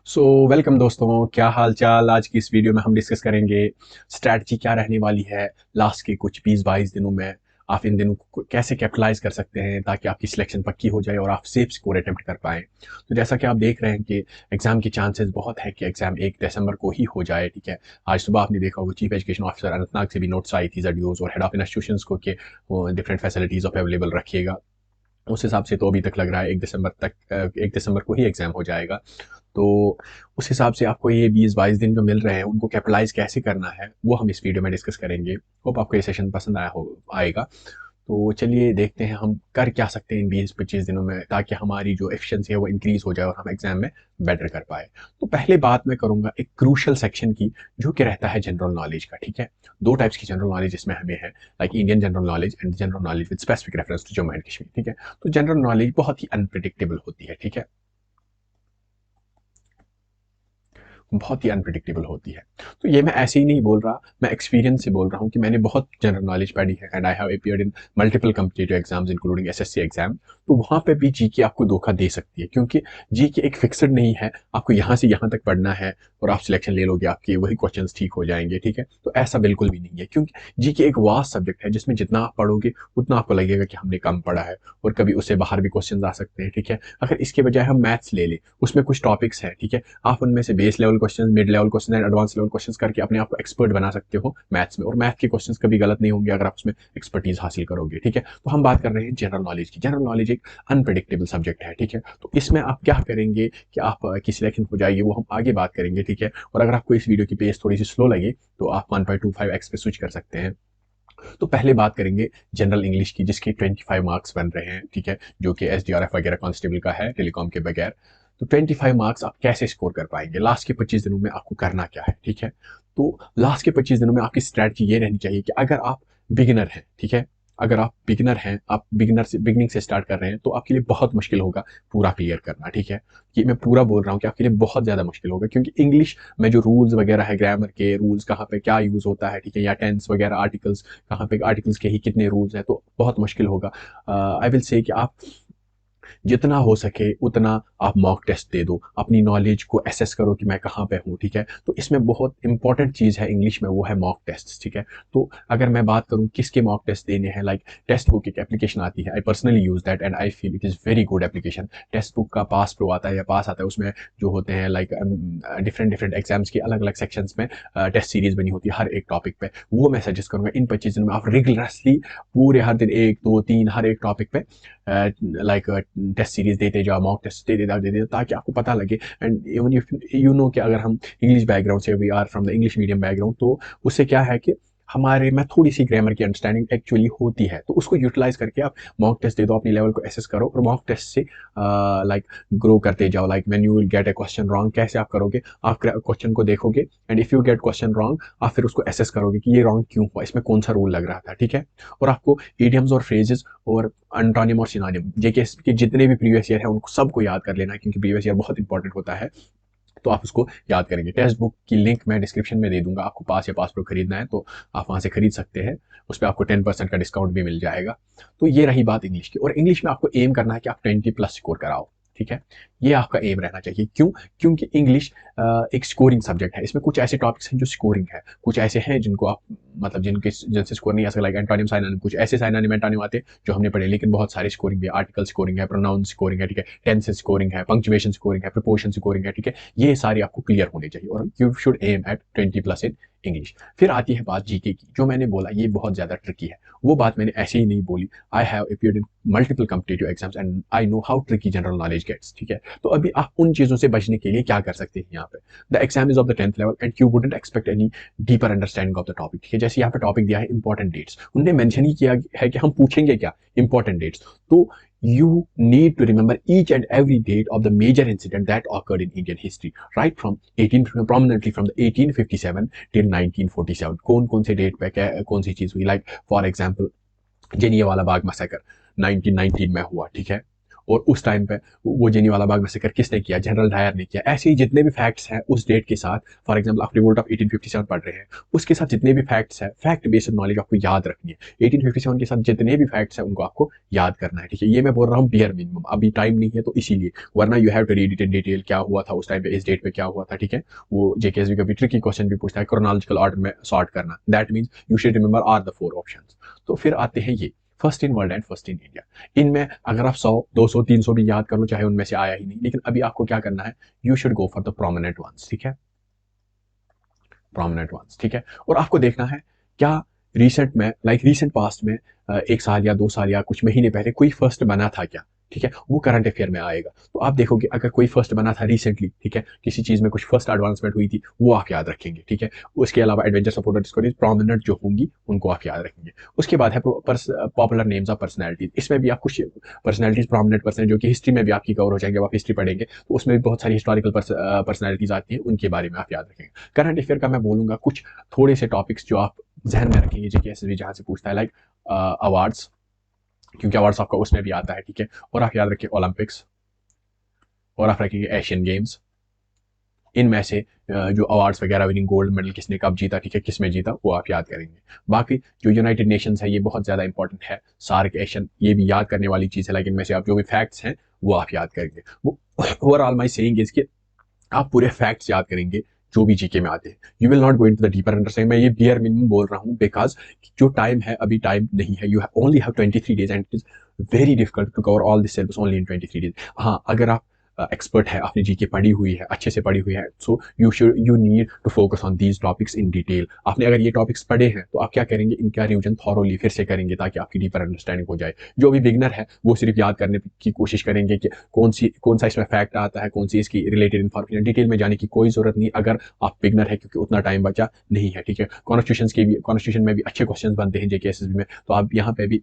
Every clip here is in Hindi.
वेलकम दोस्तों, क्या हाल चाल। आज की इस वीडियो में हम डिस्कस करेंगे स्ट्रैटेजी क्या रहने वाली है लास्ट के कुछ 20-22 दिनों में। आप इन दिनों को कैसे कैपिटलाइज कर सकते हैं ताकि आपकी सिलेक्शन पक्की हो जाए और आप सेफ स्कोर अटेम्प्ट कर पाएँ। तो जैसा कि आप देख रहे हैं कि एग्जाम की चांसेस बहुत है कि एग्जाम 1 दिसंबर को ही हो जाए। ठीक है, आज सुबह आपने देखा होगा चीफ एजुकेशन ऑफिसर अनंतनाग से भी नोट्स आई थी जडयूज और हेड ऑफ इंस्टीट्यूशंस को कि वो डिफरेंट फैसिलिटीज ऑफ अवेलेबल रखिएगा। उस हिसाब से तो अभी तक लग रहा है 1 दिसंबर तक 1 दिसंबर को ही एग्जाम हो जाएगा। तो उस हिसाब से आपको ये 20-22 दिन जो मिल रहे हैं उनको कैपिटलाइज कैसे करना है वो हम इस वीडियो में डिस्कस करेंगे। होप आपको ये सेशन पसंद आएगा। तो चलिए देखते हैं हम कर क्या सकते हैं इन 20-25 दिनों में ताकि हमारी जो एफिशिएंसी है वो इंक्रीज हो जाए और हम एग्जाम में बेटर कर पाए। तो पहले बात मैं करूंगा एक क्रूशल सेक्शन की जो कि रहता है जनरल नॉलेज का। ठीक है, दो टाइप्स की जनरल नॉलेज इसमें हमें है, like Indian general knowledge and general knowledge with specific reference to Jammu and Kashmir. ठीक है, तो जनरल नॉलेज बहुत ही अनप्रिडिक्टेबल होती है। ठीक है, बहुत ही अनप्रिडिक्टेबल होती है। तो ये मैं ऐसे ही नहीं बोल रहा, मैं एक्सपीरियंस से बोल रहा हूँ कि मैंने बहुत जनरल नॉलेज पढ़ी है and I have appeared in multiple competitive exams including SSC exam. तो वहाँ पे भी जीके आपको धोखा दे सकती है क्योंकि जीके एक फिक्सड नहीं है, आपको यहाँ से यहाँ तक पढ़ना है और आप सिलेक्शन ले लोगे, आपके वही क्वेश्चन ठीक हो जाएंगे। ठीक है, तो ऐसा बिल्कुल भी नहीं है क्योंकि जीके एक वास्ट सब्जेक्ट है जिसमें जितना आप पढ़ोगे उतना आपको लगेगा कि हमने कम पढ़ा है और कभी उससे बाहर भी क्वेश्चन आ सकते हैं। ठीक है, अगर इसके बजाय हम मैथ्स ले लें, उसमें कुछ टॉपिक्स हैं। ठीक है, आप उनमें से base level question, mid level question and advance level question करके अपने आप को एक्सपर्ट बना सकते हो मैथ्स में, और मैथ के क्वेश्चन कभी गलत नहीं होंगे अगर आप उसमें एक्सपर्टीज हासिल करोगे। ठीक है, तो हम बात कर रहे हैं जनरल नॉलेज की। जनरल नॉलेज एक अनप्रिडिक्टेबल सब्जेक्ट है। ठीक है, तो इसमें आप क्या करेंगे कि आप की सिलेक्शन हो जाएगी वो हम आगे बात करेंगे। ठीक है, और अगर आपको इस वीडियो की पेस थोड़ी सी स्लो लगे तो आप 1.25x पे स्विच कर सकते हैं। तो पहले बात करेंगे जनरल इंग्लिश की जिसके 25 मार्क्स बन रहे हैं। ठीक है, जो कि एसडीआरएफ वगैरह कांस्टेबल का है टेलीकॉम के बगैर। तो 25 मार्क्स आप कैसे स्कोर कर पाएंगे, लास्ट के 25 दिनों में आपको करना क्या है। ठीक है, तो लास्ट के 25 दिनों में आपकी स्ट्रैटेजी ये रहनी चाहिए कि अगर आप बिगिनर हैं, ठीक है, अगर आप बिगिनर हैं, आप बिगिनिंग से स्टार्ट कर रहे हैं तो आपके लिए बहुत मुश्किल होगा पूरा क्लियर करना। ठीक है, ये मैं पूरा बोल रहा हूँ कि आपके लिए बहुत ज़्यादा मुश्किल होगा क्योंकि इंग्लिश में जो रूल्स वगैरह है, ग्रामर के रूल्स कहाँ पे क्या यूज़ होता है, ठीक है, या टेंस वगैरह आर्टिकल्स कहाँ पे, आर्टिकल्स के ही कितने रूल्स हैं, तो बहुत मुश्किल होगा। आई विल से कि आप जितना हो सके उतना आप मॉक टेस्ट दे दो, अपनी नॉलेज को एसेस करो कि मैं कहाँ पे हूँ। ठीक है, तो इसमें बहुत इंपॉर्टेंट चीज़ है इंग्लिश में, वो है मॉक टेस्ट। ठीक है, तो अगर मैं बात करूँ किसके मॉक टेस्ट देने हैं, लाइक टेस्ट बुक एक एप्लीकेशन आती है, I personally use that and I feel it is very good application. Test book का पास प्रो आता है या पास आता है, उसमें जो होते हैं लाइक डिफरेंट डिफरेंट एग्जाम्स की अलग अलग सेक्शंस में टेस्ट सीरीज बनी होती है हर एक टॉपिक पे। वो मैं सजेस्ट करूंगा इन 25 दिनों में आप रेगुलरली पूरे हर दिन 1 2 3 हर एक टॉपिक पे लाइक टेस्ट सीरीज देते जाओ, मॉक टेस्ट देते जाओ ताकि आपको पता लगे। And even if you know कि अगर हम इंग्लिश बैकग्राउंड से, we are from the English medium background, तो उससे क्या है कि हमारे में थोड़ी सी ग्रामर की अंडरस्टैंडिंग एक्चुअली होती है, तो उसको यूटिलाइज करके आप मॉक टेस्ट दे दो, अपनी लेवल को एसेस करो और मॉक टेस्ट से लाइक ग्रो करते जाओ। Like when you will get A question wrong, कैसे आप करोगे, आप क्वेश्चन को देखोगे and if you get question wrong आप फिर उसको एसेस करोगे कि ये रॉन्ग क्यों हुआ, इसमें कौन सा रूल लग रहा था। ठीक है, और आपको ईडियम्स और फ्रेजेस और अंटोनिम और सिनोनिम जेके के जितने भी प्रीवियस ईयर है उनको सबको याद कर लेना है क्योंकि प्रीवियस ईयर बहुत इंपॉर्टेंट होता है। तो आप उसको याद करेंगे। टेक्स्ट बुक की लिंक मैं डिस्क्रिप्शन में दे दूंगा, आपको पास या पास प्रो खरीदना है तो आप वहां से खरीद सकते हैं, उस पर आपको 10% का डिस्काउंट भी मिल जाएगा। तो ये रही बात इंग्लिश की, और इंग्लिश में आपको एम करना है कि आप 20+ स्कोर कराओ। ठीक है, ये आपका एम रहना चाहिए। क्यों? क्योंकि इंग्लिश एक स्कोरिंग सब्जेक्ट है, इसमें कुछ ऐसे टॉपिक्स हैं जो स्कोरिंग है, कुछ ऐसे हैं जिनको आप मतलब जिनसे स्कोर नहीं आ सकता, लाइक एंटोनिम साइनोनिम, कुछ ऐसे साइनोनिम एंटोनिम आते हैं जो हमने पढ़े, लेकिन बहुत सारे स्कोरिंग भी है, आर्टिकल स्कोरिंग है, प्रोनाउन स्कोरिंग है, ठीक है, टेंस स्कोरिंग है, पंक्चुएशन स्कोरिंग है, प्रिपोजिशन स्कोरिंग है। ठीक है, ये सारे आपको क्लियर होने चाहिए और you should aim at 20+ in English. फिर आती है बात जीके की, जो मैंने बोला ये बहुत ज्यादा ट्रिकी है, वो बात मैंने ऐसे ही नहीं बोली। I have appeared in multiple competitive exams and I know how tricky general knowledge gets. ठीक है, तो अभी आप उन चीजों से बचने के लिए क्या कर सकते हैं यहाँ पे, the exam is of the 10th level and you wouldn't expect any deeper understanding of the topic. ठीक है, जैसे यहाँ पे टॉपिक दिया है इंपॉर्टेंट डेट्स, उनने मेंशन ही किया है कि हम पूछेंगे क्या, इंपॉर्टेंट डेट्स। तो you need to remember each and every date of the major incident that occurred in Indian history, right from 18 prominently from the 1857 till 1947। कौन कौन से डेट पे क्या कौन सी चीज हुई, like for example Jallianwala Bagh massacre 1919 में हुआ। ठीक है, और उस टाइम पे वो जेनिवाला बाग मैसेकर किसने किया, जनरल डायर ने किया। ऐसे ही जितने भी फैक्ट्स हैं उस डेट के साथ, फॉर एग्जांपल आप रिवोल्ट ऑफ 1857 पढ़ रहे हैं, उसके साथ जितने भी फैक्ट्स हैं, फैक्ट बेस्ड नॉलेज आपको याद रखनी है। 1857 के साथ जितने भी फैक्ट्स हैं उनको आपको याद करना है, ठीक है। ये मैं बोल रहा हूँ बियर मिनिमम, अभी टाइम नहीं है तो इसीलिए, वरना you have to read it in detail, क्या हुआ था उस टाइम पे, इस डेट पे क्या हुआ था, ठीक है। वो जेकेएसबी कभी ट्रिकी क्वेश्चन भी पूछता है, क्रोनोलॉजिकल ऑर्डर में सॉर्ट करना, that means you should remember are the 4 options. तो फिर आते हैं ये first in world and first in India. इनमें अगर आप 100 200 300 भी याद कर लो, चाहे उनमें से आया ही नहीं, लेकिन अभी आपको क्या करना है, you should go for the prominent ones, ठीक है, प्रोमिनेंट वंस, ठीक है। और आपको देखना है क्या रिसेंट में, लाइक रिसेंट पास्ट में, 1 साल या 2 साल या कुछ महीने पहले कोई फर्स्ट बना था क्या, ठीक है, वो करंट अफेयर में आएगा। तो आप देखोगे अगर कोई फर्स्ट बना था रिसेंटली, ठीक है, किसी चीज में कुछ फर्स्ट एडवांसमेंट हुई थी, वो आप याद रखेंगे, ठीक है। उसके अलावा एडवेंचर सपोर्टर डिस्कवरीज प्रोमिनेंट जो होंगी उनको आप याद रखेंगे। उसके बाद है पॉपुलर नेम्स ऑफ पर्सनैलिटीज, इसमें भी आप कुछ पर्सनैलिटीज प्रोमिनेंट पर्सन जो कि हिस्ट्री में भी आपकी कवर हो जाएंगे, आप हिस्ट्री पढ़ेंगे तो उसमें भी बहुत सारी हिस्टोरिकल पर्सनैलिटीज आती है, उनके बारे में आप याद रखेंगे। करंट अफेयर का मैं बोलूंगा कुछ थोड़े से टॉपिक्स जो आप जहन में रखेंगे, जेकेएसएसबी जहां से पूछता है, लाइक अवार्ड्स, क्योंकि अवार्ड्स आपका उसमें भी आता है, ठीक है। और आप याद रखिए ओलंपिक्स, और आप रखेंगे एशियन गेम्स। इनमें से जो अवार्ड्स वगैरह विनिंग, गोल्ड मेडल किसने कब जीता, ठीक है, किसमें जीता, वो आप याद करेंगे। बाकी जो यूनाइटेड नेशंस है ये बहुत ज़्यादा इंपॉर्टेंट है, सार्क, एशियन, ये भी याद करने वाली चीज़ है, लेकिन इनमें से आप जो भी फैक्ट्स हैं वो आप याद करेंगे। वो ओवरऑल माई सेइंग इज कि आप पूरे फैक्ट्स याद करेंगे जो भी जीके में आते हैं। You will not go into the deeper understanding. मैं ये बियर मिनिमम बोल रहा हूँ बिकॉज जो टाइम है अभी टाइम नहीं है, you only have 23 days and it is very difficult to cover all this syllabus only in 23 days. हाँ, अगर आप एक्सपर्ट है, आपने जीके पढ़ी हुई है, अच्छे से पढ़ी हुई है, so you need to focus on these topics in detail. आपने अगर ये टॉपिक्स पढ़े हैं तो आप क्या करेंगे, इनका रिवीजन थॉरोली फिर से करेंगे ताकि आपकी डीपर अंडरस्टैंडिंग हो जाए। जो भी बिगनर है वो सिर्फ याद करने की कोशिश करेंगे कि कौन सा इसमें फैक्ट आता है, कौन सी इसकी रिलेटेड इन्फॉर्मेशन, डिटेल में जाने की कोई जरूरत नहीं अगर आप बिगनर है, क्योंकि उतना टाइम बचा नहीं है, ठीक है। कॉन्स्टिट्यूशन में भी अच्छे क्वेश्चन बनते हैं जेकेएसएसबी में, तो आप यहाँ पे भी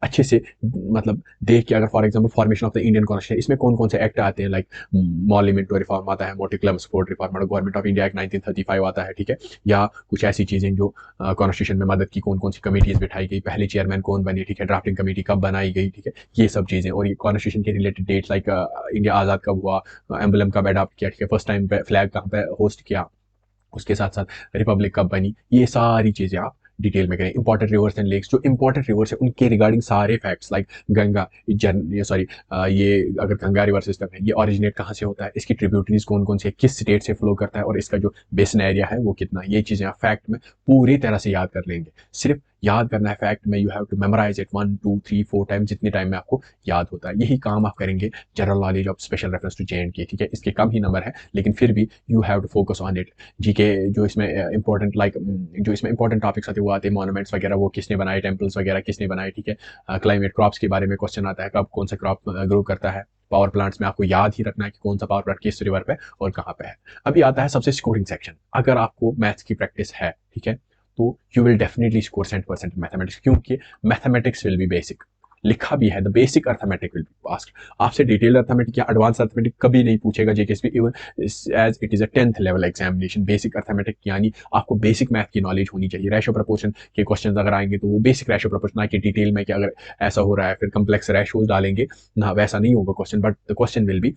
अच्छे से मतलब देख के, अगर for example formation of the Indian constitution, इसमें कौन कौन से एक्ट आते हैं, लाइक मॉलिमेंटो रिफॉर्म आता है, मोटिकुलम support reform, government of India act 1935 आता है, ठीक है। या कुछ ऐसी चीजें जो कॉन्स्टिट्यूशन में मदद की, कौन कौन सी कमेटीज बिठाई गई, पहले चेयरमैन कौन बनी, ठीक है, ड्राफ्टिंग कमेटी कब बनाई गई, ठीक है, ये सब चीजें। और ये कॉन्स्टिट्यूशन के रिलेटेड डेट्स, लाइक इंडिया आज़ाद कब हुआ, एम्बलम कब अडॉप्ट किया, ठीक है, फर्स्ट टाइम पे फ्लैग कहाँ पे होस्ट किया, उसके साथ साथ रिपब्लिक कब बनी, ये सारी चीजें आप डिटेल में करें। इंपॉर्टेंट रिवर्स एंड लेक्स, जो इंपॉर्टेंट रिवर्स है उनके रिगार्डिंग सारे फैक्ट्स, लाइक गंगा, ये अगर गंगा रिवर सिस्टम है ये ओरिजिनेट कहाँ से होता है, इसकी ट्रिब्यूटरीज कौन कौन से है, किस स्टेट से फ्लो करता है, और इसका जो बेसन एरिया है वो कितना, ये चीजें आप फैक्ट में पूरी तरह से याद कर लेंगे। सिर्फ याद करना है फैक्ट में, you have to memorise it 1 2 3 4 time, जितने टाइम में आपको याद होता है। यही काम आप करेंगे general knowledge of special reference to J and K, ठीक है। इसके कम ही नंबर है लेकिन फिर भी you have to focus on it. GK जो इसमें इंपॉर्टेंट, लाइक जो इसमें इंपॉर्टेंट टॉपिक्स आते हैं वो आते हैं मॉन्यूमेंट्स वगैरह, वो किसने बनाए, टेम्पल्स वगैरह किसने बनाए, ठीक है। क्लाइमेट, क्रॉप्स के बारे में क्वेश्चन आता है, कब कौन सा क्रॉप ग्रो करता है। पावर प्लांट्स में आपको याद ही रखना है कि कौन सा पावर प्लांट किस रिवर पे और कहाँ पे है। अभी आता है सबसे स्कोरिंग सेक्शन। अगर आपको मैथ्स की प्रैक्टिस है, ठीक है, तो you will definitely score 100% mathematics, क्योंकि मैथमेटिक्स विल बी बेसिक। लिखा भी है, the basic arithmetic will be asked. आपसे डिटेल अर्थमेटिक या एडवांस अर्थमेटिक कभी नहीं पूछेगा JKSP, even as it is a 10th level examination. Basic arithmetic यानी आपको बेसिक मैथ की नॉलेज होनी चाहिए। रेशो प्रपोर्शन के क्वेश्चन अगर आएंगे तो वो बेसिक रेशो प्रपोर्शन, ना कि डिटेल में कि अगर ऐसा हो रहा है फिर कम्प्लेक्स रेशोज डालेंगे ना, वैसा नहीं होगा question, but the question will be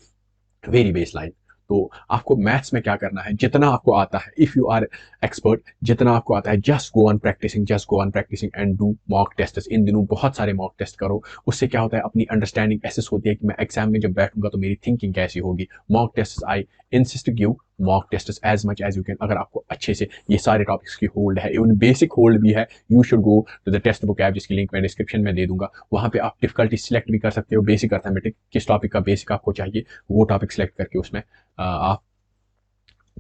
very base line. तो आपको मैथ्स में क्या करना है, जितना आपको आता है, इफ यू आर एक्सपर्ट, जितना आपको आता है, just go on practising, just go on practising and do mock test. इन दिनों बहुत सारे मॉक टेस्ट करो, उससे क्या होता है, अपनी अंडरस्टैंडिंग एसेस होती है कि मैं एग्जाम में जब बैठूंगा तो मेरी थिंकिंग कैसी होगी। Mock test, I insist give mock test as much as you can. अगर आपको अच्छे से ये सारे टॉपिक्स की होल्ड है, इवन बेसिक होल्ड भी है, you should go to the test book app, जिसकी लिंक मैं डिस्क्रिप्शन में दे दूंगा। वहां पे आप डिफिकल्टी सिलेक्ट भी कर सकते हो, बेसिक अर्थमेटिक, किस टॉपिक का बेसिक आपको चाहिए वो टॉपिक सिलेक्ट करके उसमें आप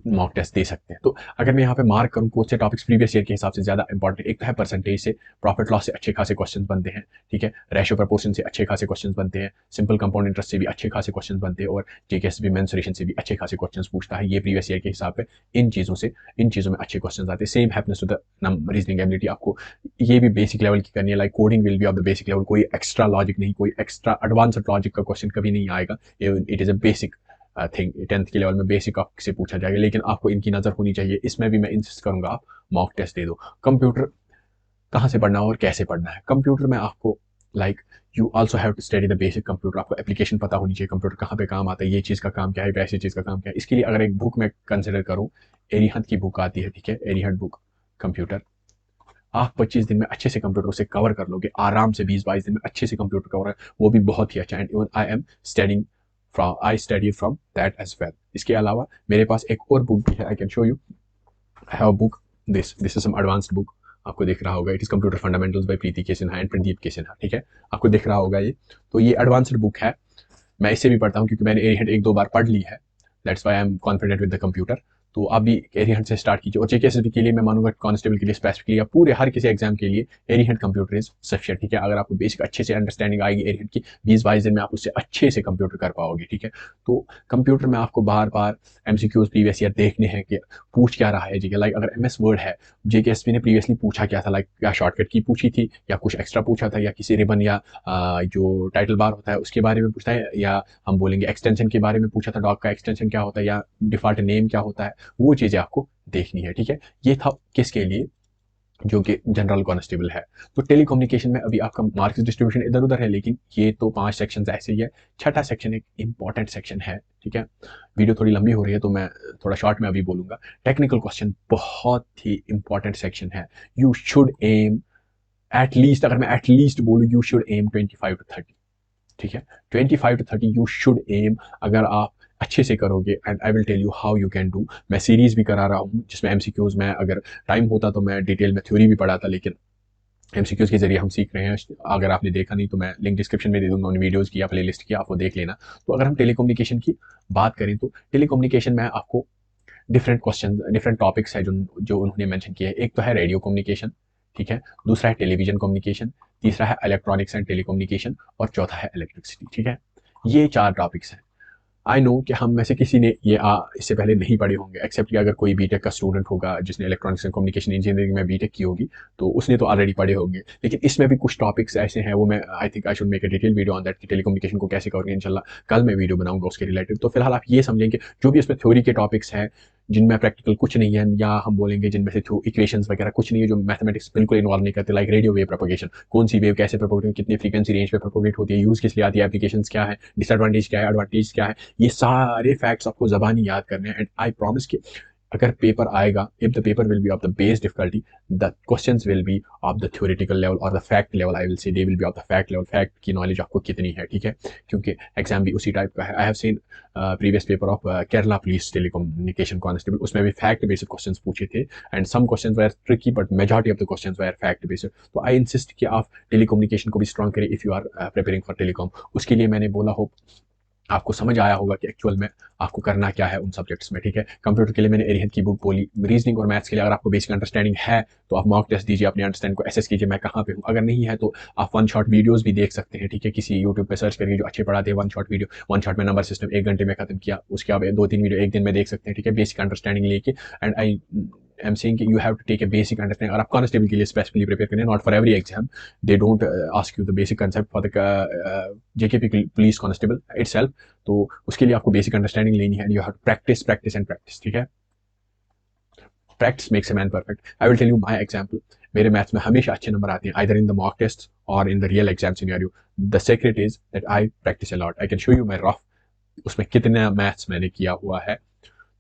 मॉक टेस्ट दे सकते हैं। तो अगर मैं यहाँ पे मार्क करूँ कौन से टॉपिक्स प्रीवियस ईयर के हिसाब से ज्यादा इंपॉर्टेंट, एक तो है परसेंटेज से, प्रॉफिट लॉस से अच्छे खासे क्वेश्चंस बनते हैं, ठीक है, रेशियो प्रपोर्शन से अच्छे खासे क्वेश्चंस बनते हैं, सिंपल कंपाउंड इंटरेस्ट से भी अच्छे खासे क्वेश्चंस बनते हैं, और जेकेएसबी मेंसुरेशन से भी अच्छे खासे क्वेश्चंस पूछता है ये प्रीवियस ईयर के हिसाब पे। इन चीजों में अच्छे क्वेश्चन आते हैं। Same happens to the reasoning ability, आपको ये भी बेसिक लेवल की करनी है, like coding will be of the basic level, कोई एक्स्ट्रा लॉजिक नहीं, कोई एक्स्ट्रा एडवांस्ड लॉजिक का क्वेश्चन कभी नहीं आएगा। It is a basic thing, 10th के लेवल में बेसिक से पूछा जाएगा, लेकिन आपको इनकी नजर होनी चाहिए। इसमें भी मैं इंसिस्ट करूंगा आप मॉक टेस्ट दे दो। कंप्यूटर कहाँ से पढ़ना है और कैसे पढ़ना है। कंप्यूटर में आपको like you also have to study the basic computer. आपको एप्लीकेशन पता होनी चाहिए, कंप्यूटर कहाँ पे काम आता है, ये चीज़ का काम क्या है, वैसे चीज़ का काम क्या है। इसके लिए अगर एक बुक मैं कंसिडर करूँ, एरिहंत की बुक आती है, ठीक है, एरिहंत बुक कंप्यूटर, आप 25 दिन में अच्छे से कंप्यूटर से कवर कर लोगे आराम से, 20-22 दिन में अच्छे से कंप्यूटर कवर है, वो भी बहुत ही अच्छा। And even I am studying from, I study from that as well. इसके अलावा मेरे पास एक और बुक भी है, I can show you. I have a book, this is some advanced book. आपको दिख रहा होगा, it is computer fundamentals by Preeti K Sinha and Pradeep के सिन्हा, ठीक है, आपको दिख रहा होगा ये। तो ये एडवांस्ड बुक है, मैं इसे भी पढ़ता हूँ क्योंकि मैंने एरिहंट एक दो बार पढ़ ली है, that's why I am confident with the computer. तो आप भी एरिहंट से स्टार्ट कीजिए, और जेकेएसएसबी के लिए मैं मानूंगा कांस्टेबल के लिए स्पेसिफिकली या पूरे हर किसी एग्जाम के लिए एरिहंट कंप्यूटर इज सफिशिएंट, ठीक है। अगर आपको बेसिक अच्छे से अंडरस्टैंडिंग आएगी एरिहंट की, 20-22 दिन में आप उससे अच्छे से कंप्यूटर कर पाओगे, ठीक है। तो कंप्यूटर में आपको बार बार एमसीक्यूज प्रीवियस ईयर देखने हैं कि पूछ क्या रहा है, ठीक है। लाइक अगर एमएस वर्ड है, जेकेएसपी ने प्रीवियसली पूछा क्या था, लाइक क्या शॉर्टकट की पूछी थी, या कुछ एक्स्ट्रा पूछा था, या किसी रिबन या जो टाइटल बार होता है उसके बारे में पूछता है, या हम बोलेंगे एक्सटेंशन के बारे में पूछा था, डॉग का एक्सटेंशन क्या होता है, या डिफॉल्ट नेम क्या होता है, वो चीज़ें आपको देखनी है, ठीक है। ये था किसके लिए, जो कि जनरल कांस्टेबल है। तो टेलीकम्युनिकेशन में अभी आपका मार्क्स डिस्ट्रीब्यूशन इधर उधर है, लेकिन ये तो 5 सेक्शन ऐसे ही है। छठा सेक्शन एक इंपॉर्टेंट सेक्शन है, ठीक है। वीडियो थोड़ी लंबी हो रही है तो मैं थोड़ा शॉर्ट में अभी बोलूंगा। टेक्निकल क्वेश्चन बहुत ही इंपॉर्टेंट सेक्शन है। यू शुड एम एटलीस्ट, अगर मैं एटलीस्ट बोलूँ, यू शुड एम 25 to 30, ठीक है, 25 to 30 यू शुड एम। अगर आप अच्छे से करोगे, and I will tell you how you can do. मैं सीरीज भी करा रहा हूँ जिसमें एमसीक्यूज में, अगर टाइम होता तो मैं डिटेल में थ्योरी भी पढ़ाता, लेकिन एमसीक्यूज के जरिए हम सीख रहे हैं। अगर आपने देखा नहीं तो मैं लिंक डिस्क्रिप्शन में दे दूंगा उन वीडियोज़ की या प्ले लिस्ट की, आप वो देख लेना। तो अगर हम टेलीकम्युनिकेशन की बात करें, तो टेलीकम्युनिकेशन में आपको डिफरेंट क्वेश्चन, डिफरेंट टॉपिक्स है जो जो उन्होंने मेंशन किए हैं। एक तो है रेडियो कम्युनिकेशन, ठीक है, दूसरा है टेलीविजन कम्युनिकेशन, तीसरा है इलेक्ट्रॉनिक्स एंड टेलीकम्युनिकेशन, और चौथा है इलेक्ट्रिसिटी, ठीक है। ये 4 टॉपिक्स हैं। आई नो कि हम में से किसी ने ये इससे पहले नहीं पढ़े होंगे, एक्सेप्ट कि अगर कोई बीटेक का स्टूडेंट होगा जिसने इलेक्ट्रॉनिक्स एंड कम्युनिकेशन इंजीनियरिंग में बीटेक की होगी, तो उसने तो ऑलरेडी पढ़े होंगे। लेकिन इसमें भी कुछ टॉपिक्स ऐसे हैं, वो मैं I think I should make a detail video on that कि टेलीकम्युनिकेशन को कैसे करेंगे। इंशाल्लाह कल मैं वीडियो बनाऊंगा उसके रिलेटेड। तो फिलहाल आप ये समझेंगे जो भी इसमें थ्योरी के टॉपिक्स हैं, जिनमें प्रैक्टिकल कुछ नहीं है, या हम बोलेंगे जिनमें से इक्वेशंस वगैरह कुछ नहीं है, जो मैथमेटिक्स बिल्कुल इन्वॉल्व नहीं करते, लाइक रेडियो वेव प्रोपोगेशन, कौन सी वेव कैसे प्रोपोगेट, कितनी फ्रीक्वेंसी रेंज पे प्रोपोगेट होती है, यूज किस लिए आती है, एप्लीकेशंस क्या है, डिसएडवांटेज क्या है, एडवांटेज क्या है, ये सारे फैक्ट्स आपको ज़बानी याद करने हैं। एंड आई प्रॉमिस कि अगर पेपर आएगा, if the paper will be of the base difficulty, the questions will be of the theoretical level और the fact level, I will say they will be of the fact level. Fact की नॉलेज आपको कितनी है, ठीक है, क्योंकि एग्जाम भी उसी टाइप का है। I have seen previous paper of Kerala police telecommunication constable, उसमें भी फैक्ट बेस्ड क्वेश्चंस पूछे थे, and some questions were tricky but majority of the questions were fact based. तो आई इंसिस्ट कि आप टेलीकम्युनिकेशन को भी स्ट्रॉन्ग करें if you are preparing for telecom. उसके लिए मैंने बोला, होप आपको समझ आया होगा कि एक्चुअल में आपको करना क्या है उन सब्जेक्ट्स में, ठीक है। कंप्यूटर के लिए मैंने एरिहंत की बुक बोली, रीजनिंग और मैथ्स के लिए अगर आपको बेसिक अंडरस्टैंडिंग है तो आप मॉक टेस्ट दीजिए, अपने अंडरस्टैंडिंग को एसेस कीजिए मैं कहाँ पे हूँ। अगर नहीं है तो आप वन शॉट वीडियोस भी देख सकते हैं, ठीक है, किसी यूट्यूब पे सर्च करके जो अच्छे पढ़ाते हैं one shot video. One shot में नंबर सिस्टम 1 घंटे में खत्म किया, उसके आप 2-3 वीडियो एक दिन में देख सकते हैं, ठीक है, बेसिक अंडरस्टैंडिंग लेके। एंड आई एम सेइंग कि you have to take a basic understanding. अगर आप कांस्टेबल के लिए स्पेसिफिकली प्रिपेयर करें, not for every exam, they don't ask you the basic concept for the JKP police constable itself. तो उसके लिए आपको बेसिक अंडरस्टैंडिंग लेनी है, you have practice practice and practice, ठीक है। Practice makes a man perfect. I will tell you my example. मेरे मैथ्स में हमेशा अच्छे नंबर आते हैं, either in the mock test और in the real exam scenario. The secret is that I practise a lot. I can show you my rough, उसमें कितना मैथ्स मैंने किया हुआ है।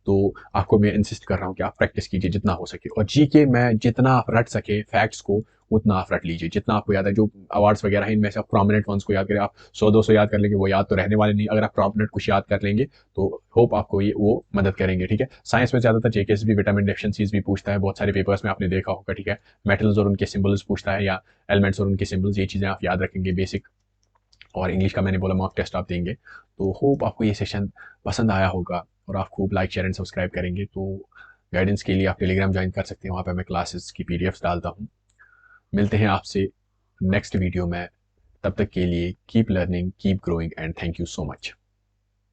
तो आपको मैं इंसिस्ट कर रहा हूँ कि आप प्रैक्टिस कीजिए जितना हो सके, और जीके में जितना आप रट सके फैक्ट्स को उतना आप रट लीजिए, जितना आपको याद है। जो अवार्ड्स वगैरह हैं इनमें से आप प्रोमिनेंट वंस को याद करें। आप 100-200 याद कर लेंगे, वो याद तो रहने वाले नहीं। अगर आप प्रोमिनेंट कुछ याद कर लेंगे तो होप आपको ये वो मदद करेंगे, ठीक है। साइंस में ज़्यादातर जेकेएस भी विटामिन डेफिशिएंसीज भी पूछता है, बहुत सारे पेपर्स में आपने देखा होगा, ठीक है। मेटल्स और उनके सिंबल्स पूछता है, या एलिमेंट्स और उनके सिंबल्स, ये चीज़ें आप याद रखेंगे बेसिक। और इंग्लिश का मैंने बोला मॉक टेस्ट आप देंगे। तो होप आपको ये सेशन पसंद आया होगा, और आप खूब लाइक शेयर एंड सब्सक्राइब करेंगे। तो गाइडेंस के लिए आप टेलीग्राम ज्वाइन कर सकते हैं, वहाँ पे मैं क्लासेस की पीडीएफ्स डालता हूँ। मिलते हैं आपसे नेक्स्ट वीडियो में, तब तक के लिए keep learning, keep growing, and thank you so much.